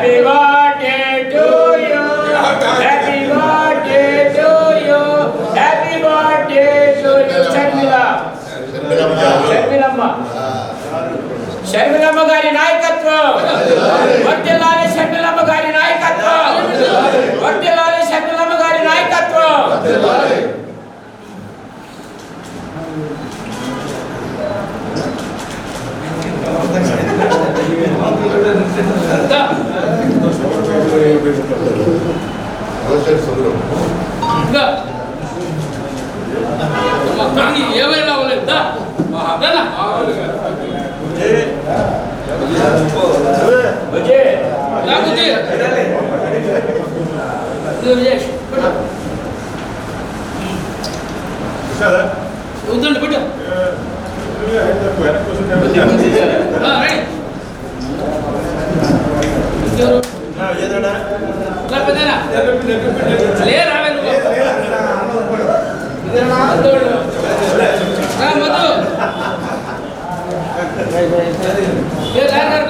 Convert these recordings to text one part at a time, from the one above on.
Happy birthday to you. Happy birthday to you. Happy birthday to you. షర్మిలమ్మ గారి నాయకత్వం. వర్ధిల్లాలి షర్మిలమ్మ గారి నాయకత్వం. వర్ధిల్లాలి షర్మిలమ్మ గారి నాయకత్వం. ఏమైనా అవ్వలేదు. వద్దండి బిడ్డ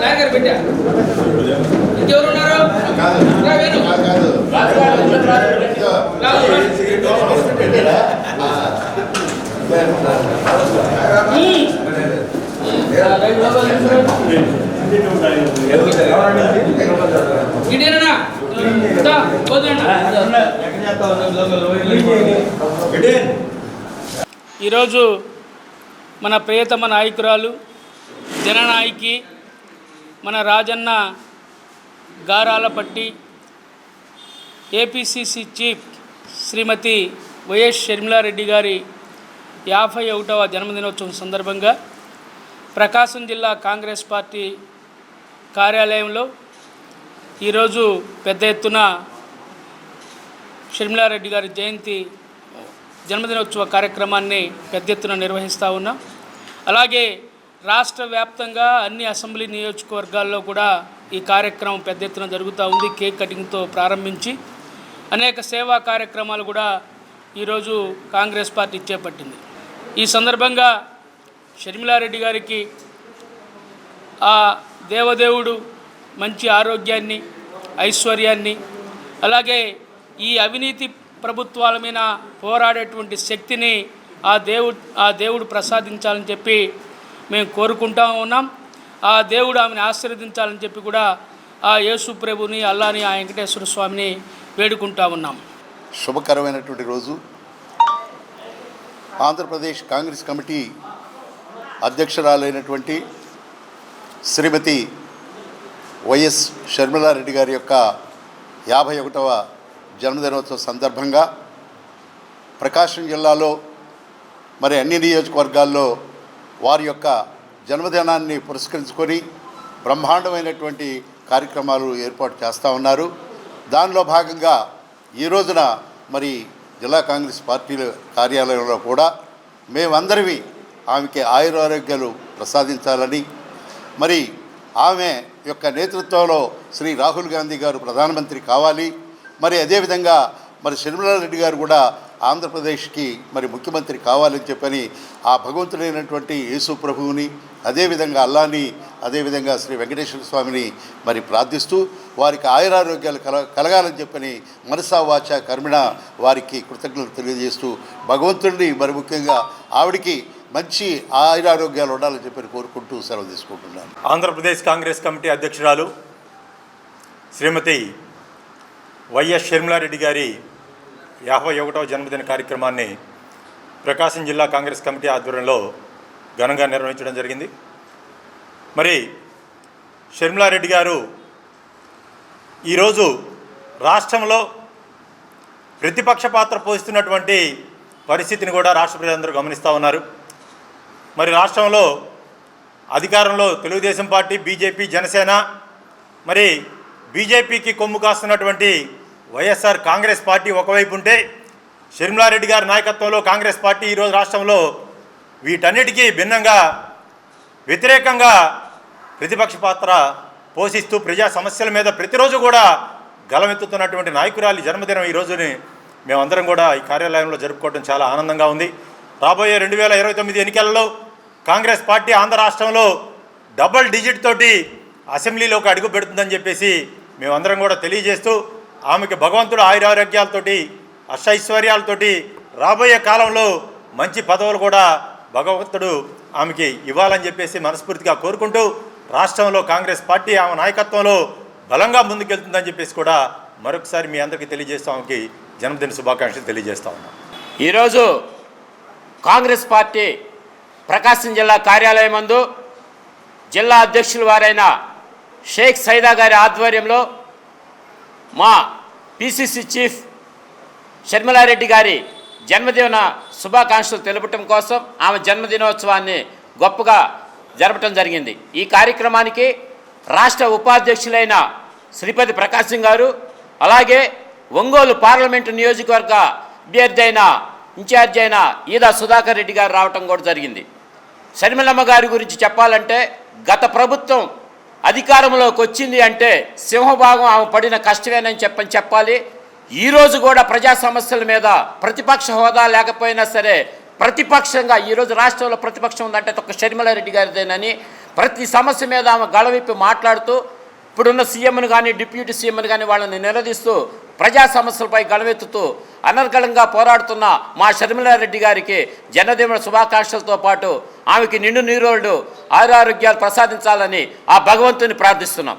లాగర్ బిడ్డ ఇంకెవరు ఉన్నారు? ఈరోజు మన ప్రియతమ నాయకురాలు జననాయకి మన రాజన్న గారాలపట్టి ఏపీసీసీ చీఫ్ శ్రీమతి వైఎస్ షర్మిలారెడ్డి గారి 51వ జన్మదినోత్సవం సందర్భంగా ప్రకాశం జిల్లా కాంగ్రెస్ పార్టీ కార్యాలయంలో ఈరోజు పెద్ద ఎత్తున షర్మిలారెడ్డి గారి జన్మదినోత్సవ కార్యక్రమాన్ని పెద్ద ఎత్తున నిర్వహిస్తూ ఉన్నాం. అలాగే రాష్ట్ర వ్యాప్తంగా అన్ని అసెంబ్లీ నియోజకవర్గాల్లో కూడా ఈ కార్యక్రమం పెద్ద ఎత్తున జరుగుతూ ఉంది. కేక్ కటింగ్తో ప్రారంభించి అనేక సేవా కార్యక్రమాలు కూడా ఈరోజు కాంగ్రెస్ పార్టీ చేపట్టింది. ఈ సందర్భంగా షర్మిలారెడ్డి గారికి ఆ దేవదేవుడు మంచి ఆరోగ్యాన్ని, ఐశ్వర్యాన్ని, అలాగే ఈ అవినీతి ప్రభుత్వాల మీద పోరాడేటువంటి శక్తిని ఆ దేవుడు ప్రసాదించాలని చెప్పి మేము కోరుకుంటా ఉన్నాం. ఆ దేవుడు ఆమెను ఆశీర్వదించాలని చెప్పి కూడా ఆ యేసు ప్రభుని, అల్లాని, ఆ వెంకటేశ్వర స్వామిని వేడుకుంటా ఉన్నాం. శుభకరమైనటువంటి రోజు. ఆంధ్రప్రదేశ్ కాంగ్రెస్ కమిటీ అధ్యక్షురాలైనటువంటి శ్రీమతి వైఎస్ షర్మిలారెడ్డి గారి యొక్క 51వ జన్మదినోత్సవ సందర్భంగా ప్రకాశం జిల్లాలో మరి అన్ని నియోజకవర్గాల్లో వారి యొక్క జన్మదినాన్ని పురస్కరించుకొని బ్రహ్మాండమైనటువంటి కార్యక్రమాలు ఏర్పాటు చేస్తూ ఉన్నారు. దానిలో భాగంగా ఈ రోజున మరి జిల్లా కాంగ్రెస్ పార్టీ కార్యాలయంలో కూడా మేమందరివి ఆమెకి ఆయురారోగ్యాలు ప్రసాదించాలని, మరి ఆమె యొక్క నేతృత్వంలో శ్రీ రాహుల్ గాంధీ గారు ప్రధానమంత్రి కావాలి, మరి అదేవిధంగా మరి షర్మిలారెడ్డి గారు కూడా ఆంధ్రప్రదేశ్కి మరి ముఖ్యమంత్రి కావాలని చెప్పని ఆ భగవంతుడైనటువంటి యేసు ప్రభువుని, అదేవిధంగా అల్లాని, అదేవిధంగా శ్రీ వెంకటేశ్వర స్వామిని మరి ప్రార్థిస్తూ వారికి ఆయురారోగ్యాలు కలగాలని చెప్పని మనసా వాచ కర్మిణ వారికి కృతజ్ఞతలు తెలియజేస్తూ భగవంతుడిని మరి ముఖ్యంగా ఆవిడికి మంచి ఆయురారోగ్యాలు ఉండాలని చెప్పని కోరుకుంటూ సెలవు తీసుకుంటున్నాను. ఆంధ్రప్రదేశ్ కాంగ్రెస్ కమిటీ అధ్యక్షురాలు శ్రీమతి వైఎస్ షర్మిలారెడ్డి గారి 51వ జన్మదిన కార్యక్రమాన్ని ప్రకాశం జిల్లా కాంగ్రెస్ కమిటీ ఆధ్వర్యంలో ఘనంగా నిర్వహించడం జరిగింది. మరి షర్మిలారెడ్డి గారు ఈరోజు రాష్ట్రంలో ప్రతిపక్ష పాత్ర పోషిస్తున్నటువంటి పరిస్థితిని కూడా రాష్ట్ర ప్రజలందరూ గమనిస్తూ ఉన్నారు. మరి రాష్ట్రంలో అధికారంలో తెలుగుదేశం పార్టీ, బీజేపీ, జనసేన, మరి బీజేపీకి కొమ్ము కాస్తున్నటువంటి వైఎస్ఆర్ కాంగ్రెస్ పార్టీ ఒకవైపు ఉంటే, షర్మిలారెడ్డి గారి నాయకత్వంలో కాంగ్రెస్ పార్టీ ఈరోజు రాష్ట్రంలో వీటన్నిటికీ భిన్నంగా వ్యతిరేకంగా ప్రతిపక్ష పాత్ర పోషిస్తూ ప్రజా సమస్యల మీద ప్రతిరోజు కూడా గలమెత్తుతున్నటువంటి నాయకురాలి జన్మదినం ఈ రోజుని మేమందరం కూడా ఈ కార్యాలయంలో జరుపుకోవడం చాలా ఆనందంగా ఉంది. రాబోయే 2029 ఎన్నికలలో కాంగ్రెస్ పార్టీ ఆంధ్ర రాష్ట్రంలో డబుల్ డిజిట్ తోటి అసెంబ్లీలోకి అడుగు పెడుతుందని చెప్పేసి మేమందరం కూడా తెలియజేస్తూ ఆమెకి భగవంతుడు ఆయురారోగ్యాలతోటి అష్టైశ్వర్యాలతోటి రాబోయే కాలంలో మంచి పదవులు కూడా భగవంతుడు ఆమెకి ఇవ్వాలని చెప్పేసి మనస్ఫూర్తిగా కోరుకుంటూ రాష్ట్రంలో కాంగ్రెస్ పార్టీ ఆమె నాయకత్వంలో బలంగా ముందుకెళ్తుందని చెప్పేసి కూడా మరొకసారి మీ అందరికీ తెలియజేస్తూ ఆమెకి జన్మదిన శుభాకాంక్షలు తెలియజేస్తా ఉన్నాం. ఈరోజు కాంగ్రెస్ పార్టీ ప్రకాశం జిల్లా కార్యాలయం నందు జిల్లా అధ్యక్షుల వారైన షేక్ సైదా గారి ఆధ్వర్యంలో మా పిసిసి చీఫ్ షర్మిలారెడ్డి గారి జన్మదిన శుభాకాంక్షలు తెలుపటం కోసం ఆమె జన్మదినోత్సవాన్ని గొప్పగా జరపటం జరిగింది. ఈ కార్యక్రమానికి రాష్ట్ర ఉపాధ్యక్షులైన శ్రీపతి ప్రకాశం గారు, అలాగే ఒంగోలు పార్లమెంటు నియోజకవర్గ అభ్యర్థి అయిన ఇన్ఛార్జ్ అయిన ఈదా సుధాకర్ రెడ్డి గారు రావటం కూడా జరిగింది. షర్మిలమ్మ గారి గురించి చెప్పాలంటే గత ప్రభుత్వం అధికారంలోకి వచ్చింది అంటే సింహభాగం ఆమె పడిన కష్టమేనని చెప్పాలి. ఈరోజు కూడా ప్రజా సమస్యల మీద ప్రతిపక్ష హోదా లేకపోయినా సరే ప్రతిపక్షంగా ఈరోజు రాష్ట్రంలో ప్రతిపక్షం ఉందంటే ఒక షర్మిలారెడ్డి గారిదేనని ప్రతి సమస్య మీద ఆమె గళవిప్పి మాట్లాడుతూ ఇప్పుడున్న సీఎంను కానీ డిప్యూటీ సీఎంను కానీ వాళ్ళని నిలదీస్తూ ప్రజా సమస్యలపై గళవెత్తుతూ అనర్గళంగా పోరాడుతున్న మా షర్మిలారెడ్డి గారికి జన్మదిన శుభాకాంక్షలతో పాటు ఆమెకి నిండు నీరోళ్ళు ఆరోగ్యాలు ప్రసాదించాలని ఆ భగవంతుని ప్రార్థిస్తున్నాం.